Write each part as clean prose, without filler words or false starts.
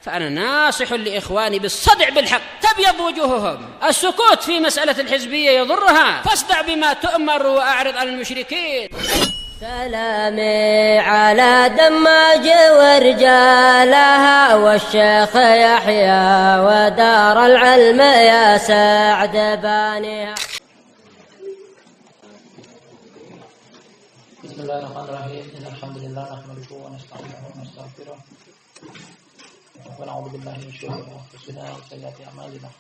فأنا ناصح لإخواني بالصدع بالحق تبيض وجوههم. السكوت في مسألة الحزبية يضرها، فاصدع بما تؤمر وأعرض عن المشركين. سلامي على دماج ورجالها والشيخ يحيى ودار العلم يا سعد بانيها. بسم الله الرحمن الرحيم. إن الحمد لله نحمده ونستعينه ونستغفره ونعوذ بالله من شرور أنفسنا وسيئات أعمالنا.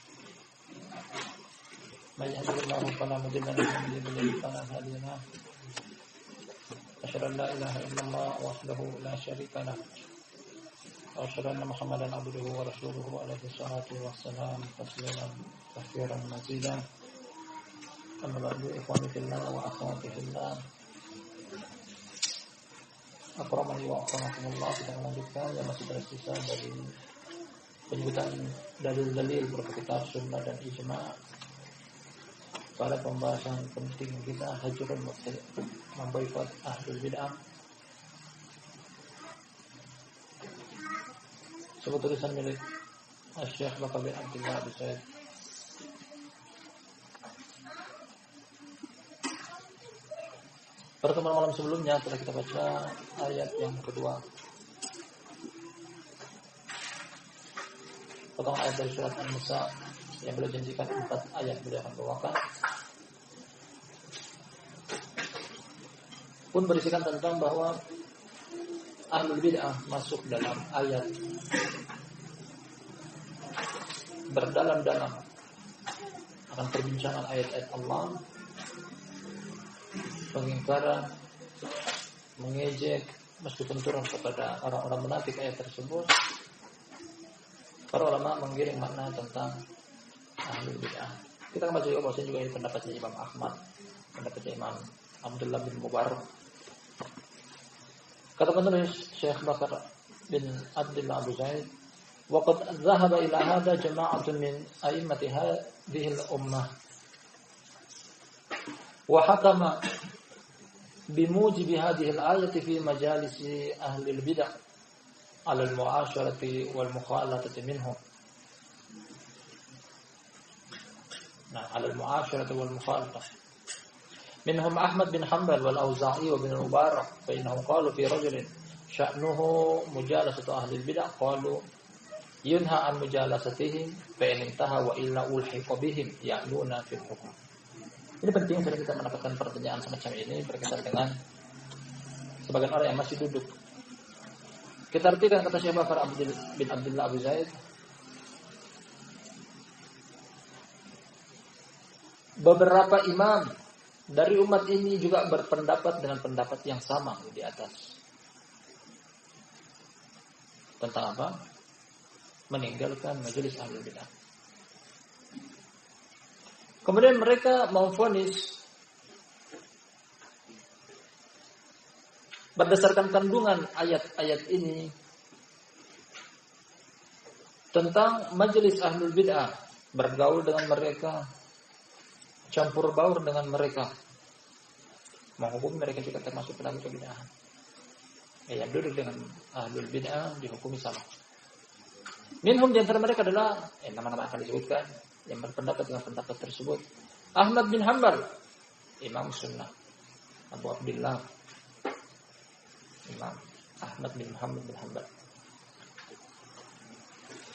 من يهده الله فلا مضل له ومن يضلل فلا هادي له. أشهد أن لا إله إلا الله وحده لا شريك له وأشهد أن محمدا عبده ورسوله عليه الصلاة والسلام تسليما كثيرا مزيدا. أما بعد إخواني في الله وأخواتي في الله, akramani wa akramakumullah. Kita melanjutkan yang masih tersisa dari penyebutan dalil-dalil berupa kitab sunnah dan ijma' pada pembahasan penting kita hajrul mubtadi', memboikot ahlul bid'ah. Sebuah tulisan milik Syekh Bakar bin Abdullah Abu Zaid. Pertemuan malam sebelumnya telah kita baca ayat yang kedua, potongan ayat dari surat An-Nisa yang beliau janjikan 4 ayat beliau akan bawakan, pun berisikan tentang bahwa ahlul bid'ah masuk dalam ayat berdalam-dalam akan perbincangan ayat-ayat Allah, pengingkaran, mengejek meskipun turun kepada orang-orang munafik ayat tersebut. Para ulama menggiring makna tentang ahlul bid'ah. Kita akan baca juga bahwasanya juga ini pendapatnya Imam Ahmad, pendapatnya Imam Abdullah bin Mubarak. Kata penulis Syekh Bakar bin Abdullah Abu Zaid, wa qad dhahaba ila hadha jama'atun min a'immati hadhihi al-ummah wa hakama بموجب هذه الآية في مجالس أهل البدع على المعاشرة والمخالطة منهم. على المعاشرة والمخالطة منهم أحمد بن حنبل والأوزاعي وابن المبارك، فإنهم قالوا في رجل شأنه مجالسة أهل البدع قالوا ينهى عن مجالستهم فإن انتهى وإلا ألحق بهم يعلون في الحكم. Ini penting kalau kita mendapatkan pertanyaan semacam ini berkaitan dengan sebagian orang yang masih duduk. Kita artikan kata Syekh Bakar bin Abdullah Abu Zaid, beberapa imam dari umat ini juga berpendapat dengan pendapat yang sama di atas. Tentang apa? Meninggalkan majelis ahlul bidah. Kemudian mereka memvonis berdasarkan kandungan ayat-ayat ini tentang majelis ahlul bid'ah, bergaul dengan mereka, campur baur dengan mereka, menghukumi mereka juga termasuk pelaku kebid'ahan. Yang duduk dengan ahlul bid'ah dihukumi sama. Minhum di antara mereka adalah nama-nama akan disebutkan yang berpendapat dengan pendapat tersebut. Ahmad bin Hanbal, Imam Sunnah. Abu Abdullah, Imam Ahmad bin Muhammad bin Hanbal.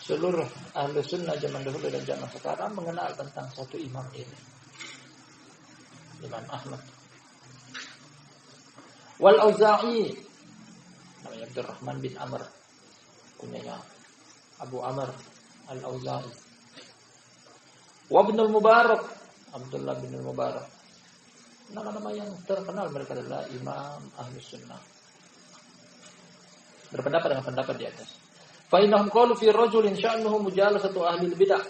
Seluruh ahli sunnah zaman dahulu dan zaman sekarang mengenal tentang satu imam ini, Imam Ahmad. Wal Auza'i, namanya Abdurrahman bin Amr, kunyanya Abu Amr Al-Auza'i. Wa Ibnul Mubarak, Abdullah bin Mubarak. Nama-nama yang terkenal mereka adalah imam ahli sunnah. Berpendapat dengan pendapat di atas. Fa innahum qalu fi rajulin sya'nuhu mujalasatu ahli bidah.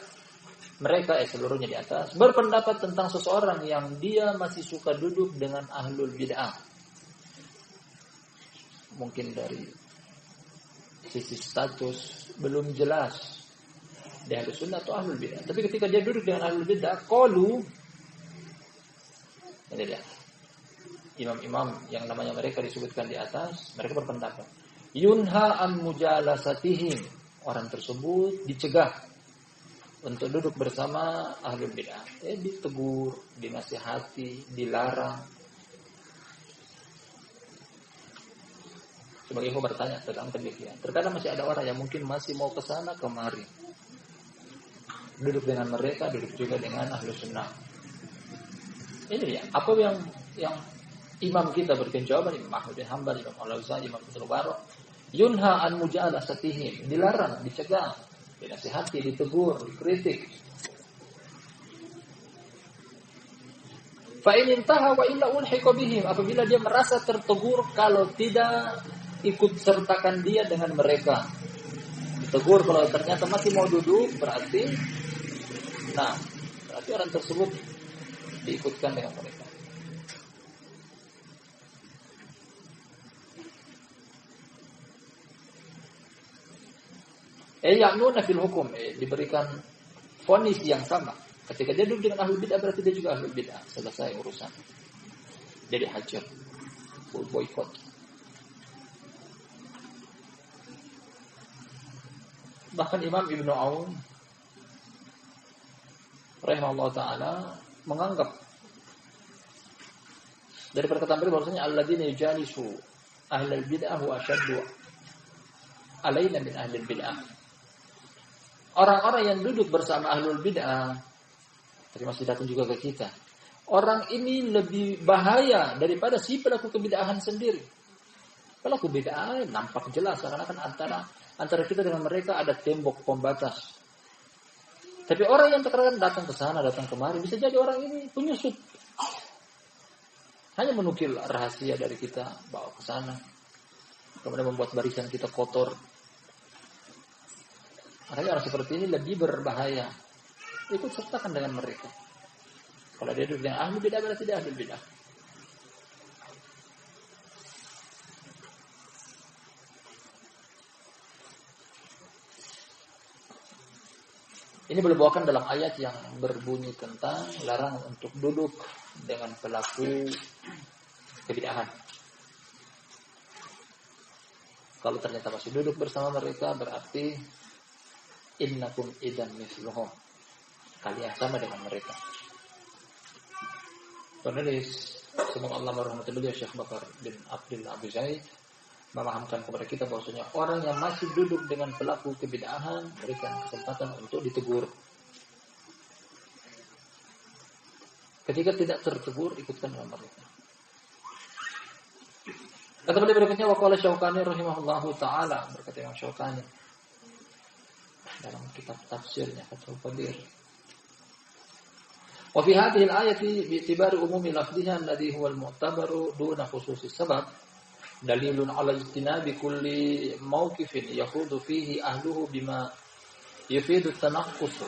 Mereka seluruhnya di atas berpendapat tentang seseorang yang dia masih suka duduk dengan ahlul bid'ah. Mungkin dari sisi status belum jelas dia ahli sunnah atau ahlul bid'ah. Tapi ketika dia duduk dengan ahlul bid'ah, qalu, ini dia imam-imam yang namanya mereka disebutkan di atas, mereka berpendapat yunha an mujalasatihim, orang tersebut dicegah untuk duduk bersama ahlul bid'ah. Ditegur, dinasihati, dilarang. Sebagai ikhwan bertanya tentang demikian. Terkadang masih ada orang yang mungkin masih mau ke sana kemari. Duduk dengan mereka, duduk juga dengan ahlus sunnah. Ini ya, apa yang imam kita berikan jawaban, Imam Ahmad bin Hanbal, Imam Al-Auza'i, Imam Ibnu Mubarak, yunha an mujalasatihim, dilarang, dicegah, dinasihati, ditegur, dikritik. Fa in intaha wa illa ulhiqa bihim, apabila dia merasa tertegur kalau tidak ikut sertakan dia dengan mereka. Ditegur kalau ternyata masih mau duduk, berarti orang tersebut diikutkan dengan mereka. Ya'nuna fil hukum, diberikan vonis yang sama. Ketika dia duduk dengan ahlul bid'ah, berarti dia juga ahlul bid'ah. Selesai urusan. Jadi hajar, boykot. Bahkan Imam Ibnu Aun rahimahullah ta'ala menganggap dari perkataan beliau bahwasanya alladzina yujalisu ahlul bid'ah wa ashaddu alaina min ahlil bid'ah. Orang-orang yang duduk bersama ahlul bid'ah, tadi masih datang juga ke kita. Orang ini lebih bahaya daripada si pelaku kebid'ahan sendiri. Pelaku bid'ah nampak jelas karena kan antara kita dengan mereka ada tembok pembatas. Tapi orang yang terkadang datang ke sana, datang kemari, bisa jadi orang ini penyusup. Hanya menukil rahasia dari kita, bawa ke sana. Kemudian membuat barisan kita kotor. Makanya orang seperti ini lebih berbahaya. Ikut sertakan dengan mereka. Kalau dia duduk dengan ahli bid'ah, berarti dia ahli bid'ah. Ini boleh bawakan dalam ayat yang berbunyi tentang larangan untuk duduk dengan pelaku kebid'ahan. Kalau ternyata masih duduk bersama mereka, berarti innakum idzan mithluhum. Kalian sama dengan mereka. Penulis, semoga Allah merahmati beliau, Syekh Bakar bin Abdullah Abu Zaid, memahamkan kepada kita bahwasanya orang yang masih duduk dengan pelaku kebid'ahan, berikan kesempatan untuk ditegur. Ketika tidak tertegur, ikutkan dengan mereka. Kata beliau berikutnya, waqala Syaukani rahimahullahu ta'ala, berkata Imam Syaukani dalam kitab tafsirnya Fathul Qadir. Wa fi hadhihi al-ayati bi'tibari umumi lafdhiha alladhi huwa al-mu'tabaru duna khususi sabab dalilun ala ijtinabi kulli mawqifin yakhudu fihi ahluhu bima yufidu at-tanaqqus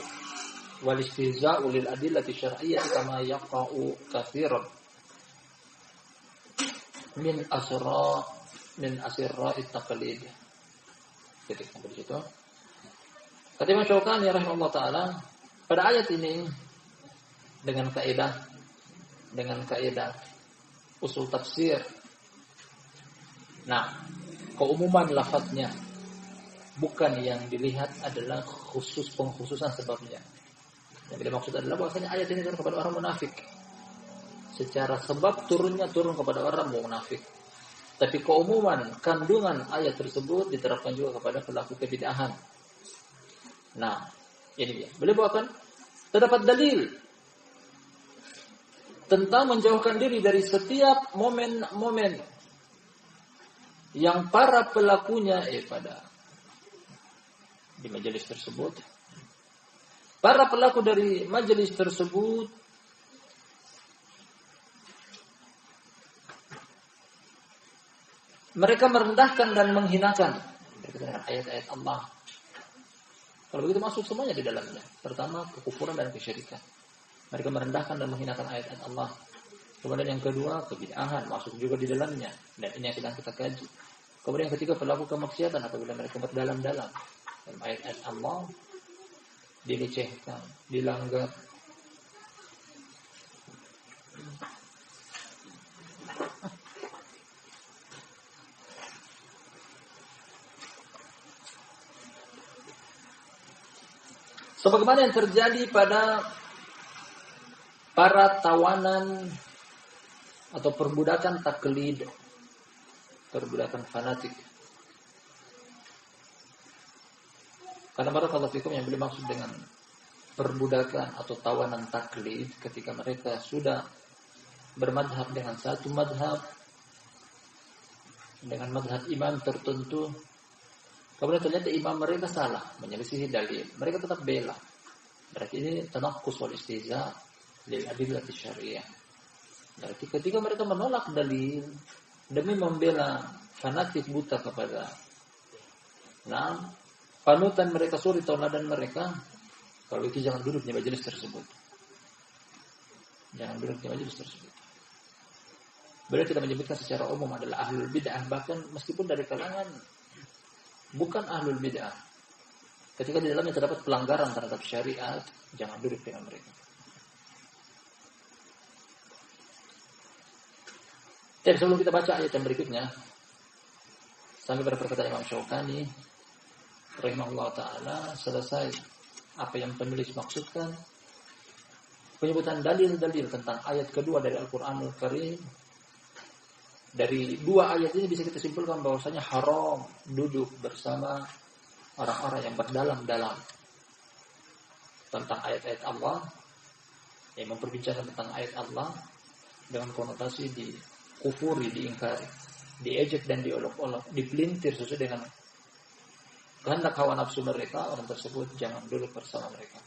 wal istihza'u lil adillati syar'iyyati kama yaqa'u katsiran min asra at-taqlid. Titik sampai di situ. Kata Imam Syaukani rahimahullah taala, pada ayat ini dengan kaidah usul tafsir. Nah, keumuman lafadznya bukan yang dilihat adalah pengkhususan sebabnya. Yang dimaksud adalah bahwasanya ayat ini turun kepada orang munafik. Secara sebab turun kepada orang munafik. Tapi keumuman kandungan ayat tersebut diterapkan juga kepada pelaku kebid'ahan. Nah, ini dia. Boleh bawakan terdapat dalil tentang menjauhkan diri dari setiap momen-momen yang para pelakunya pada di majelis tersebut, para pelaku dari majelis tersebut mereka merendahkan dan menghinakan dengan ayat-ayat Allah. Kalau begitu masuk semuanya di dalamnya. Pertama, kekufuran dan kesyirikan. Mereka merendahkan dan menghinakan ayat-ayat Allah. Kemudian yang kedua, kebid'ahan masuk juga di dalamnya. Dan ini yang sedang kita kaji. Kemudian yang ketiga, pelaku kemaksiatan apabila mereka berdalam-dalam dalam ayat-ayat Allah dilecehkan, dilanggar. Sebagaimana yang terjadi pada para tawanan atau perbudakan taklid, perbudakan fanatik. Karena barakallahu fikum yang beliau maksud dengan perbudakan atau tawanan taklid ketika mereka sudah bermadhab dengan satu madhab, dengan madhab imam tertentu, kemudian ternyata imam mereka salah, menyelisihi dalil, mereka tetap bela. Berarti ini tanaqus wal istihza lil adillati syariah. Berarti ketika mereka menolak dalil demi membela fanatik buta kepada panutan mereka, suri tauladan mereka, kalau itu jangan duduk di majelis tersebut. Jangan duduk di majelis tersebut. Beliau tidak menyebutkan secara umum adalah ahlul bid'ah, bahkan meskipun dari kalangan bukan ahlul bid'ah, ketika di dalamnya terdapat pelanggaran terhadap syariat, jangan duduk dengan mereka. Jadi sebelum kita baca ayat yang berikutnya, sampai pada perkataan Imam Syaukani rahimahullah ta'ala, selesai apa yang penulis maksudkan, penyebutan dalil-dalil tentang ayat kedua dari Al-Quranul Karim. Dari dua ayat ini bisa kita simpulkan bahwasanya haram duduk bersama orang-orang yang berdalam-dalam tentang ayat-ayat Allah, yang memperbincangkan tentang ayat Allah dengan konotasi dikufuri, diingkari, diejek dan diolok-olok, dipelintir sesuai dengan kehendak hawa nafsu mereka. Orang tersebut jangan duduk bersama mereka.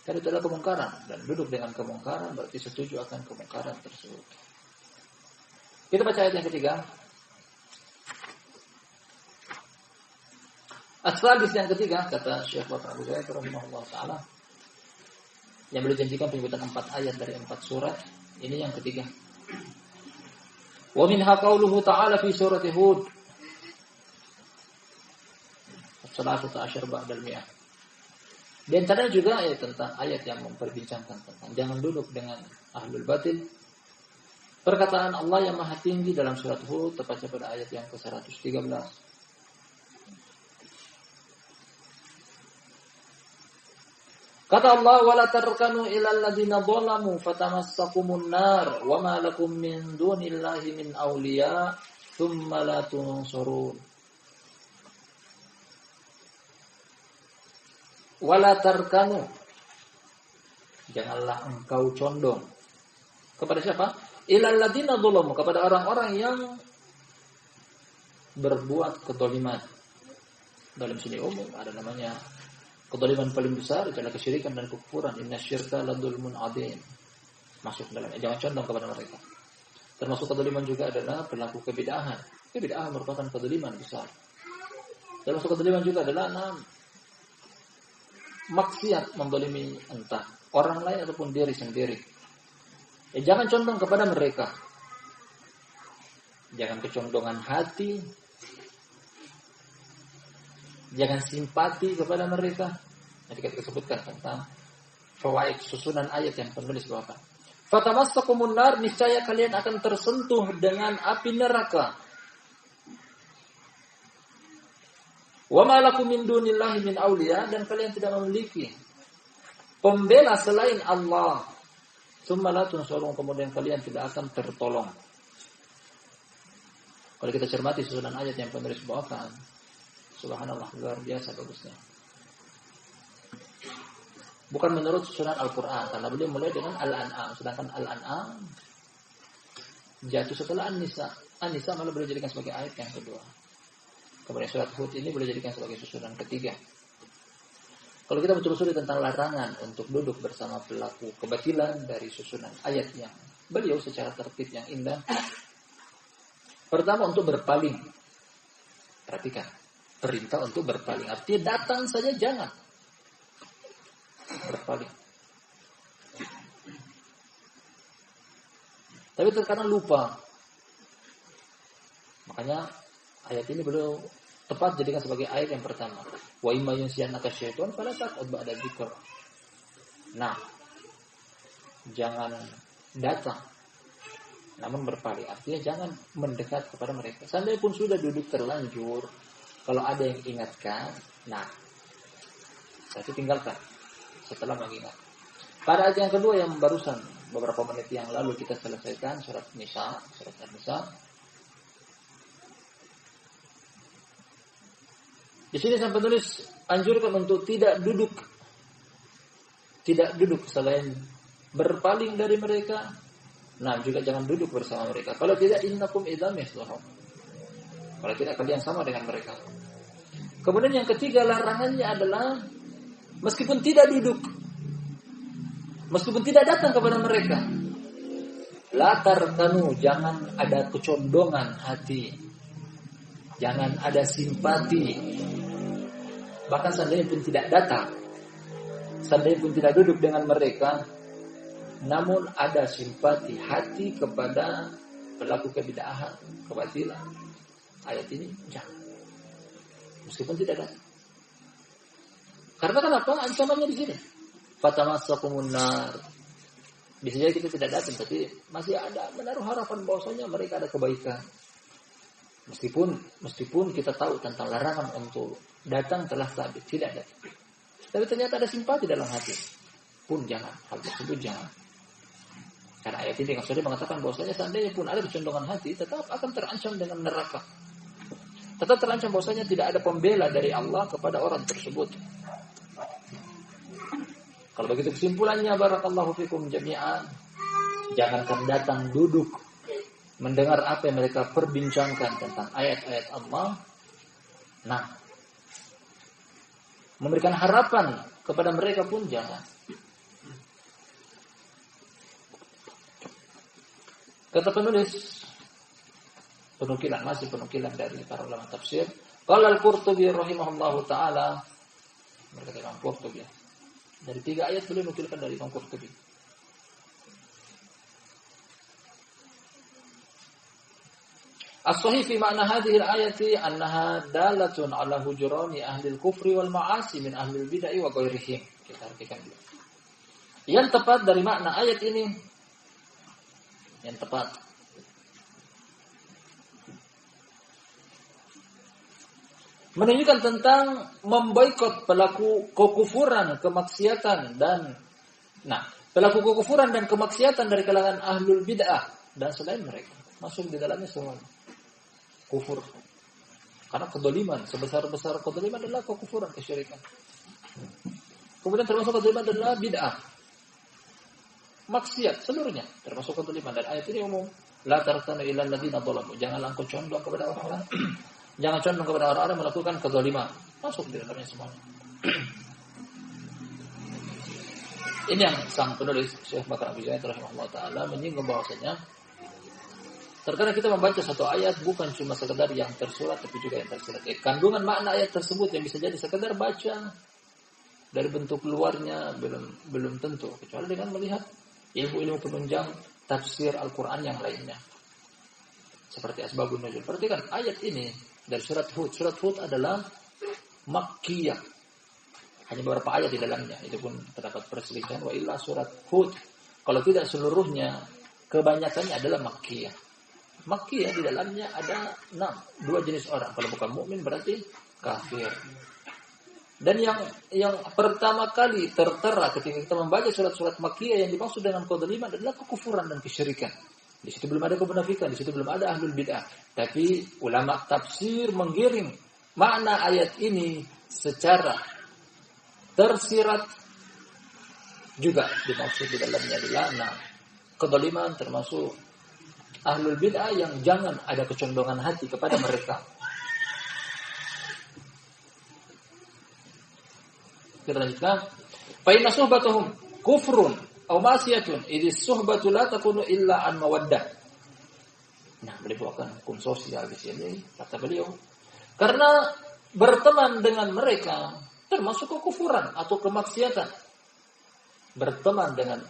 Karena itu adalah kemungkaran, dan duduk dengan kemungkaran berarti setuju akan kemungkaran tersebut. Kita baca ayat yang ketiga. As-salis yang ketiga, kata Syekh Bakar Abu Zaid rahimahullah ta'ala, yang beliau janjikan penyebutan 4 ayat dari 4 surat. Ini yang ketiga. Wa minha qauluhu ta'ala fi surati Hud. As-salasatu asyar ba'dal mi'ah. Di antaranya juga ayat tentang ayat yang memperbincangkan tentang jangan duduk dengan ahlul batil. Perkataan Allah yang maha tinggi dalam surat Hud, tepatnya pada ayat yang ke-113. Kata Allah, wala tarkanu ilal ladzina dzalamu fatamassakumun nar wama lakum min dunillahi min awliya tsumma la tunsurun. Wala tarkanu, janganlah engkau condong kepada siapa? Ilal ladzina dzalamu, kepada orang-orang yang berbuat kedzaliman. Dalam sini umum ada namanya kedzaliman paling besar adalah kesyirikan dan kekufuran. Innasyirka ladzulmun adzim. Masuk dalamnya. Jangan condong kepada mereka. Termasuk kedzaliman juga adalah pelaku kebid'ahan. Kebid'ahan merupakan kedzaliman besar. Termasuk kedzaliman juga adalah maksiat, menzalimi entah orang lain ataupun diri sendiri. Jangan condong kepada mereka. Jangan kecondongan hati. Jangan simpati kepada mereka. Nanti kita sebutkan tentang fawaid susunan ayat yang penulis bawakan. Fatamassakumun nar, niscaya kalian akan tersentuh dengan api neraka. Wa ma lakum min dunillahi min awliya, dan kalian tidak memiliki pembela selain Allah. Tsumma la tunsurun, kemudian kalian tidak akan tertolong. Kalau kita cermati susunan ayat yang penulis bawakan, subhanallah, luar biasa bagusnya. Bukan menurut susunan Al-Quran, karena beliau mulai dengan Al-An'am, sedangkan Al-An'am jatuh setelah An-Nisa. An-Nisa malah beliau jadikan sebagai ayat yang kedua. Kemudian surat Hud ini beliau jadikan sebagai susunan ketiga. Kalau kita betul-betul tentang larangan untuk duduk bersama pelaku kebatilan dari susunan ayat yang beliau secara tertib yang indah. Pertama, untuk berpaling. Perhatikan, perintah untuk berpaling. Artinya datang saja jangan. Berpaling. Tapi terkadang lupa. Makanya ayat ini beliau tepat jadikan sebagai ayat yang pertama. Wa imma yunsiyannaka syaitan fala taq'ud ba'da dzikr. Nah, jangan datang, namun berpaling. Artinya jangan mendekat kepada mereka. Seandainya pun sudah duduk terlanjur, kalau ada yang ingatkan, nah, Berarti tinggalkan setelah mengingat. Pada ayat yang kedua yang barusan beberapa menit yang lalu kita selesaikan, surat An-Nisa. Di sini sang penulis anjurkan untuk tidak duduk selain berpaling dari mereka. Nah, juga jangan duduk bersama mereka. Kalau tidak, innakum idzam mislahum. Kalau tidak, kalian sama dengan mereka. Kemudian yang ketiga larangannya adalah meskipun tidak duduk, meskipun tidak datang kepada mereka, la tarkanu, jangan ada kecondongan hati, jangan ada simpati. Bahkan seandainya pun tidak datang, seandainya pun tidak duduk dengan mereka, namun ada simpati hati kepada pelaku kebid'ahan, kebatilan. Ayat ini jangan. Meskipun tidak datang. Karena kenapa? Ancamannya di sini. Fatamassakumun nar. Bisa jadi kita tidak datang, tapi masih ada menaruh harapan bahwasanya mereka ada kebaikan. Meskipun kita tahu tentang larangan untuk datang telah sabit, tidak datang. Tapi ternyata ada simpati dalam hati. Pun jangan, hal tersebut jangan. Karena ayat ini yang sudah mengatakan bahwasanya seandainya pun ada kecondongan hati, tetap akan terancam dengan neraka. Tetap terancam bahwasanya tidak ada pembela dari Allah kepada orang tersebut. Kalau begitu kesimpulannya, barakallahu fikum jami'an, jangankan datang duduk mendengar apa yang mereka perbincangkan tentang ayat-ayat Allah. Nah, memberikan harapan kepada mereka pun jangan. Kata penulis, penukilan dari para ulama tafsir, qala al-Qurtubi rahimahullahu taala, berkata Imam Qurtubi, dari 3 ayat beliau nukilkan dari Imam Qurtubi. As-sahih fi ma'na hadhihi al-ayati annaha dalatun ala hujrani ahli al-kufri wal ma'asi min ahli al-bid'ah wa ghairihim. Kita artikan dulu. Yang tepat dari makna ayat ini, yang tepat menunjukkan tentang memboikot pelaku kekufuran, kemaksiatan dan pelaku kekufuran dan kemaksiatan dari kalangan ahlul bid'ah dan selain mereka. Masuk di dalamnya semua kufur. Karena kedoliman, sebesar-besar kedoliman adalah kekufuran, kesyirikan. Kemudian termasuk kedoliman adalah bid'ah. Maksiat seluruhnya termasuk kedoliman, dan ayat ini umum. La tarkanu ilal ladzina dzalamu. Janganlah engkau condong kepada orang-orang. Jangan condong kepada orang-orang yang melakukan kezaliman. Masuk di dalamnya semuanya. Ini yang sang penulis Syekh Bakar Abi Zaid rahimahullah taala menyinggung bahwasanya terkadang kita membaca satu ayat bukan cuma sekedar yang tersurat, tapi juga yang tersirat. Kandungan makna ayat tersebut yang bisa jadi sekedar baca dari bentuk luarnya belum tentu, kecuali dengan melihat ilmu-ilmu penunjang tafsir Al-Quran yang lainnya. Seperti asbabun nuzul. Perhatikan ayat ini dari surat Hud. Surat Hud adalah Makkiyah. Hanya beberapa ayat di dalamnya. Itu pun terdapat perselisihan. Wa illa surat Hud, kalau tidak seluruhnya, kebanyakannya adalah Makkiyah. Makkiyah di dalamnya ada 2 jenis orang. Kalau bukan mukmin berarti kafir. Dan yang pertama kali tertera ketika kita membaca surat-surat Makkiyah yang dimaksud dengan kedzaliman adalah kekufuran dan kesyirikan. Di situ belum ada kemunafikan, di situ belum ada ahlul bid'ah. Tapi ulama tafsir menggiring makna ayat ini secara tersirat juga dimaksud di dalamnya adalah kedzaliman termasuk ahlul bid'ah yang jangan ada kecondongan hati kepada mereka. Kita lanjutkan. Fa inna suhbatuhum kufrun aw ma'siyatun, idis suhbatu la takunu illa an mawaddah. Nah, beliau akan hukum sosial di sini, kata beliau. Karena berteman dengan mereka termasuk kekufuran atau kemaksiatan. Berteman dengan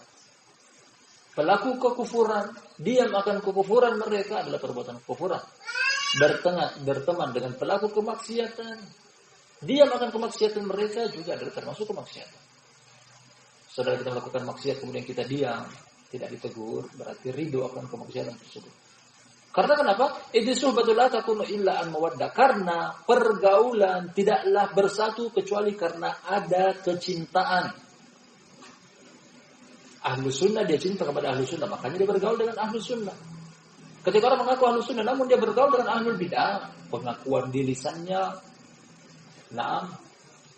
pelaku kekufuran, diam akan kekufuran mereka adalah perbuatan kekufuran. Berteman dengan pelaku kemaksiatan, diam akan kemaksiatan mereka juga adalah termasuk kemaksiatan. Saudara kita melakukan maksiat kemudian kita diam, tidak ditegur, berarti ridho akan kemaksiatan tersebut. Karena kenapa? Idh suhbatul la takunu illa an mawaddah. Karena pergaulan tidaklah bersatu kecuali karena ada kecintaan. Ahlu sunnah dia cinta kepada ahlu sunnah, makanya dia bergaul dengan ahlu sunnah. Ketika orang mengaku ahlu sunnah, namun dia bergaul dengan ahlul bid'ah, pengakuan di lisannya,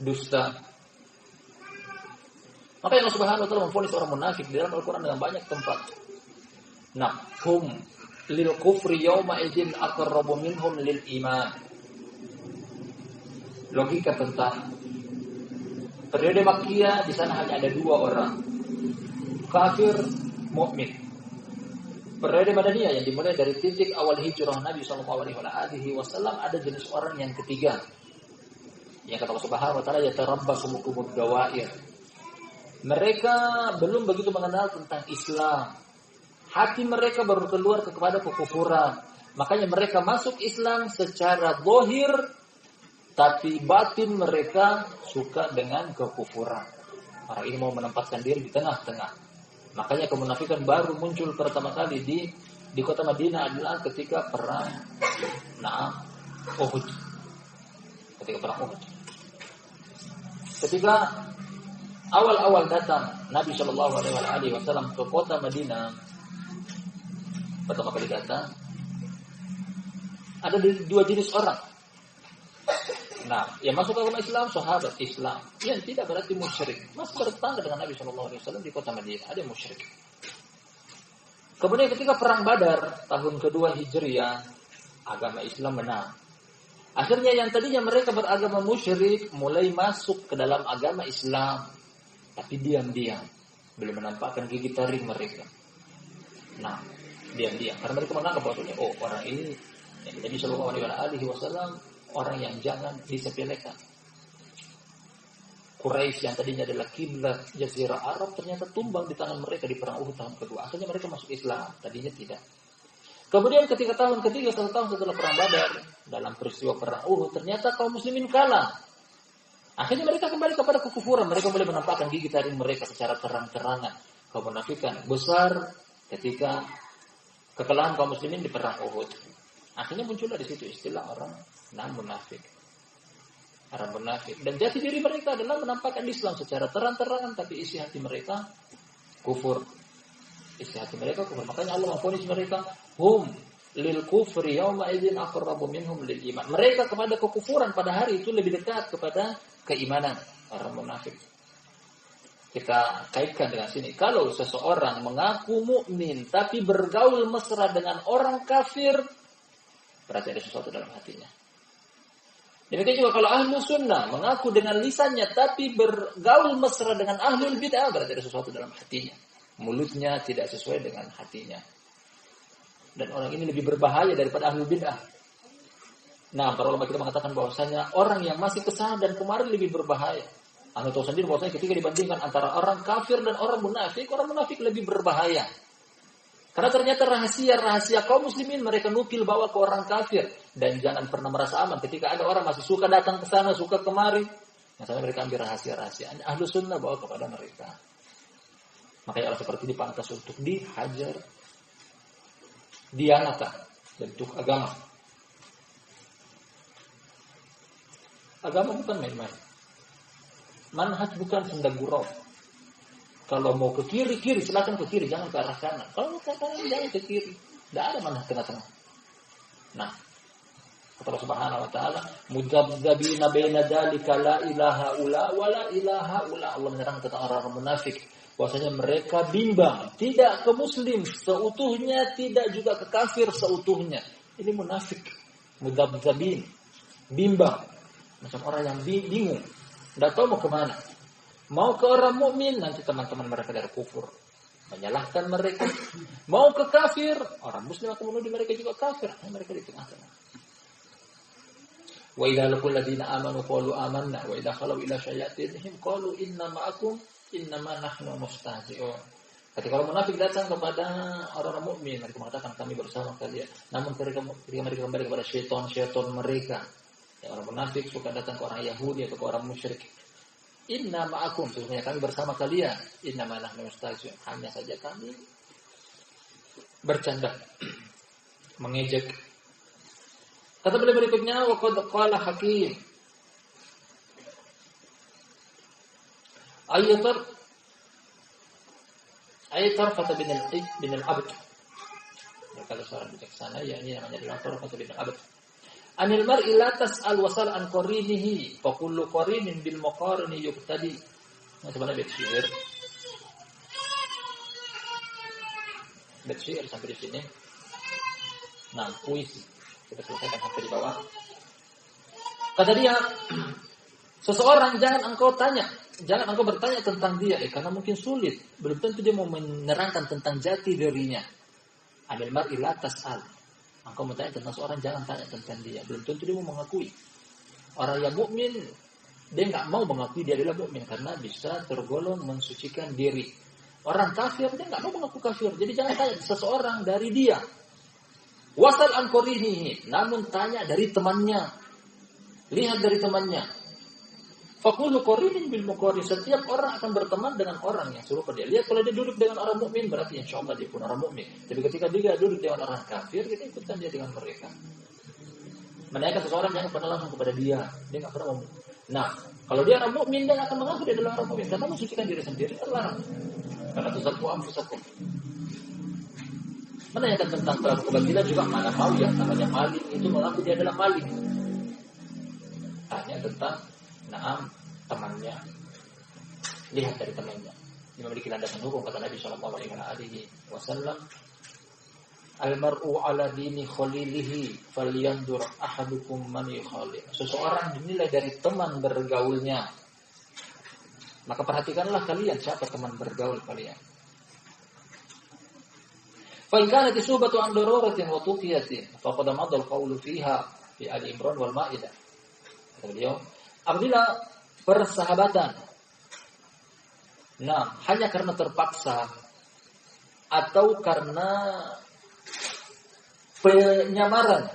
dusta. Maka Allah Subhanahu wa taala memvonis orang munafik di dalam Al-Qur'an dengan banyak tempat. Hum lil kufri yawma idzin aqrabu minhum lil iman. Logika tentang periode Makkiyah, di sana hanya ada 2 orang, kafir, mukmin. Periode Madaniyah yang dimulai dari titik awal hijrah Nabi sallallahu alaihi wasallam ada jenis orang yang ketiga. Yang kata Allah Subhanahu wa taala yatarabbasu bikumud dawair. Mereka belum begitu mengenal tentang Islam. Hati mereka baru keluar kepada kekufuran. Makanya mereka masuk Islam secara zahir, tapi batin mereka suka dengan kekufuran. Orang ini mau menempatkan diri di tengah-tengah. Makanya kemunafikan baru muncul pertama kali di kota Madinah adalah ketika perang Uhud. Ketika perang Uhud. Ketika awal-awal datang Nabi Shallallahu Alaihi Wasallam ke kota Madinah, pertama kali datang ada 2 jenis orang. Yang masuk ke agama Islam, sahabat Islam, yang tidak berarti musyrik, masih bertetangga dengan Nabi Shallallahu Alaihi Wasallam di kota Madinah, ada musyrik. Kemudian ketika perang Badar tahun kedua Hijriah, agama Islam menang. Akhirnya yang tadinya mereka beragama musyrik mulai masuk ke dalam agama Islam, tapi diam-diam, belum menampakkan gigi taring mereka. Diam-diam, karena mereka menganggap bahwasanya orang ini yang Nabi Shallallahu Alaihi Wasallam orang yang jangan disepelekan. Quraisy yang tadinya adalah kiblat Jazirah Arab ternyata tumbang di tangan mereka di perang Uhud tahun kedua. Akhirnya mereka masuk Islam, tadinya tidak. Kemudian ketika tahun ketiga, 1 tahun setelah perang Badar, dalam peristiwa perang Uhud, ternyata kaum muslimin kalah. Akhirnya mereka kembali kepada kekufuran. Mereka mulai menampakkan gigi taring mereka secara terang-terangan. Kemunafikan besar ketika kekalahan kaum muslimin di perang Uhud. Akhirnya muncullah di situ istilah orang munafik. Orang munafik. Dan jati diri mereka adalah menampakkan Islam secara terang-terangan, tapi isi hati mereka kufur. Isi hati mereka kufur. Makanya Allah memvonis mereka, hum lil kufri yawma idzin aqrabu minhum lil iman. Mereka kepada kekufuran pada hari itu lebih dekat kepada keimanan. Orang munafik. Kita kaitkan dengan sini. Kalau seseorang mengaku mukmin tapi bergaul mesra dengan orang kafir, berarti ada sesuatu dalam hatinya. Demikian juga kalau ahlu sunnah mengaku dengan lisannya tapi bergaul mesra dengan ahlul bid'ah, berarti ada sesuatu dalam hatinya. Mulutnya tidak sesuai dengan hatinya. Dan orang ini lebih berbahaya daripada ahlul bid'ah. Para ulama kita mengatakan bahwasanya orang yang masih kesana dan kemarin lebih berbahaya. Anda tahu sendiri bahwasanya ketika dibandingkan antara orang kafir dan orang munafik lebih berbahaya. Karena ternyata rahasia-rahasia kaum muslimin mereka nukil bawa ke orang kafir. Dan jangan pernah merasa aman ketika ada orang masih suka datang ke sana, suka kemari. Misalnya mereka ambil rahasia-rahasia. Ahlu sunnah bawa kepada mereka. Makanya orang seperti ini pantas untuk dihajar. Dianata bentuk agama. Agama bukan main-main. Manhaj bukan senda gurau. Kalau mau ke kiri, silakan ke kiri, jangan ke arah kanan. Kalau mau ke kanan, jangan ke kiri. Tidak ada manhaj tengah-tengah. Kata Allah Subhanahu wa taala, mudzabdzabina baina dzalika la ilaha illa wa la ilaha illa. Allah menyerang tentang orang munafik. Bahwasanya mereka bimbang, tidak ke muslim seutuhnya, tidak juga ke kafir seutuhnya. Ini munafik. Mudzabdzabin, bimbang. Macam orang yang bingung, tidak tahu mau kemana. Mau ke orang mukmin, nanti teman-teman mereka dari kufur menyalahkan mereka. Mau ke kafir, orang muslim akan menuduh mereka juga kafir. Mereka di tengah-tengah. Wa idza laqul ladina amanu qalu amanna wa idza khalu ila syayatinihim qalu inna ma'akum innama nahnu mustahzi'un. Ketika orang munafik datang kepada orang mukmin, mereka mengatakan kami bersama kalian. Namun ketika mereka kembali kepada syaitan mereka, orang munafik suka datang ke orang Yahudi atau ke orang musyrik. Inna ma'akum, sesungguhnya kami bersama kalian. Inna ma'nahnu mustahzi'un, hanya saja kami bercanda. mengejek. Kata beliau berikutnya, wa qad qala Hakim Tarfah bin al-Abd. Kalau seorang bijaksana, yakni namanya adalah Tarfah bin al-Abd. Anil mar'i la tas'al wasal an qarinihi, fa kullu qarinin bil muqarini yuqtadi. Nah, sebenarnya bait syair sampai di sini. Nah, puisi kita selesaikan sampai di bawah. Kata dia, seseorang jangan engkau bertanya tentang dia, karena mungkin sulit. Belum tentu dia mau menerangkan tentang jati dirinya. Anil mar'i la tas'al. Engkau bertanya tentang seorang, jangan tanya tentang dia. Belum tentu dia mau mengakui. Orang yang mukmin, dia nggak mau mengakui dia adalah mukmin karena bisa tergolong mensucikan diri. Orang kafir, dia nggak mau mengaku kafir. Jadi jangan tanya seseorang dari dia. Wasal an qarihi, namun tanya dari temannya. Lihat dari temannya. Faqulu qarinin bil muqarin, setiap orang akan berteman dengan orang yang serupa dia. Lihat kalau dia duduk dengan orang mukmin, berarti insyaallah dia pun orang mukmin. Tapi ketika dia duduk dengan orang kafir, kita ikutkan dia dengan mereka. Menanyakan seseorang jangan pernah langsung kepada dia. Dia enggak pernah ngomong. Nah, kalau dia orang mukmin, dia akan mengaku dia adalah orang mukmin. Karena mensucikan diri sendiri terlarang. Karena tuzakku anfusakum. Menanyakan tentang kebatilan juga mana mau yang namanya maling itu mengaku dia adalah maling. Tanya tentang temannya. Lihat dari temannya. Dia memiliki landasan hukum kata Nabi sallallahu alaihi wasallam. Al-mar'u 'ala dini khalilihi falyanzur ahadukum man yukhalil. Seseorang dinilai dari teman bergaulnya. Maka perhatikanlah kalian siapa teman bergaul kalian. Fa in kanat subatu an daruratin wa tuqiyatin faqad madha al-qawlu fiha fi Ali Imran wal Maidah. Kata beliau, apabila persahabatan hanya karena terpaksa atau karena penyamaran,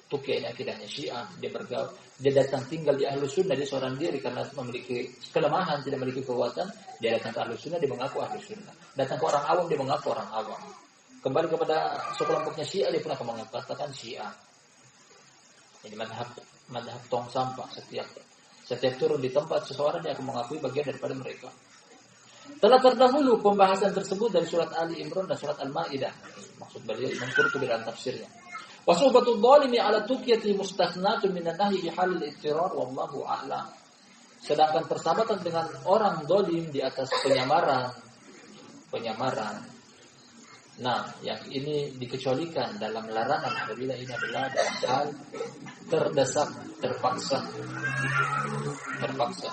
tukianya akidahnya Syiah, dia datang tinggal di Ahlus Sunnah, dia seorang diri karena memiliki kelemahan, tidak memiliki kekuatan, dia datang ke Ahlus Sunnah, dia mengaku Ahlus Sunnah. Datang ke orang awam, dia mengaku orang awam. Kembali kepada sekelompoknya Syiah, dia pun akan mengatakan Syiah. Ini madhab tong sampah. Setiap turun di tempat seseorang, dia akan mengakui bagian daripada mereka. Telah terdahulu pembahasan tersebut dari surat Ali Imran dan surat Al-Maidah. Maksud beliau Imam Qurtubi dalam tafsirnya. Wa suhbatul zalimi ala tuqyati mustathnatun minan nahyi bi halil ittirar wallahu a'lam. Sedangkan persahabatan dengan orang zalim di atas penyamaran. Nah, yang ini dikecualikan dalam larangan apabila ini adalah dalam hal terdesak, terpaksa.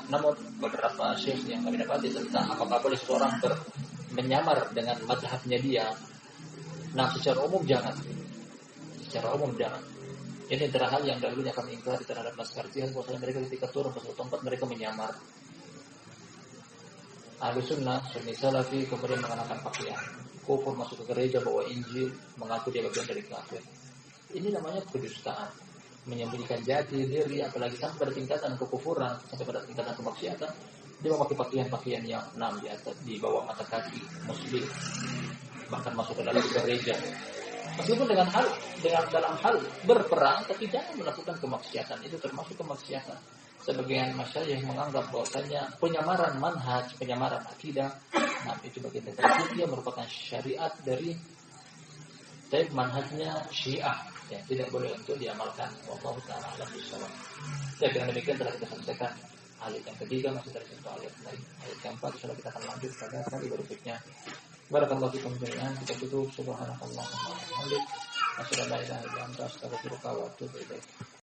Namun beberapa syekh yang kami dapati tentang apakah boleh seorang menyamar dengan mazhabnya dia. Nah, secara umum jangan. Ini antara hal yang dahulunya kami ingkari terhadap Naskartiyah, bahwasanya mereka ketika turun ke suatu tempat mereka menyamar. Ahlus Sunnah, Sunni Salafi kemudian mengenakan pakaian kufur, masuk ke gereja, bawa Injil, mengaku dia bagian dari kafir. Ini namanya kedustaan, menyembunyikan jati diri, apalagi sampai pada tingkatan kekufuran, sampai pada tingkatan kemaksiatan. Dia memakai pakaian-pakaian yang di atas, di bawah mata kaki muslim, bahkan masuk ke dalam gereja. Meskipun dalam hal berperang, tapi jangan melakukan kemaksiatan. Itu termasuk kemaksiatan. Sebagian masyarakat menganggap bahwasanya penyamaran manhaj, penyamaran akidah, itu bagian dari dia merupakan syariat dari manhajnya Syiah, yang tidak boleh untuk diamalkan. Wallahu ta'ala a'lam bishawab. Saya kira demikian telah kita selesaikan ayat yang ketiga, masih dari satu ayat lain. Ayat keempat, insya Allah kita akan lanjut pada kali berikutnya. Barakallahu fikum jami'an. Kita tutup subhanallah wa bihamdihi. Asyhadu an la ilaha illa anta astaghfiruka wa atubu ilaik.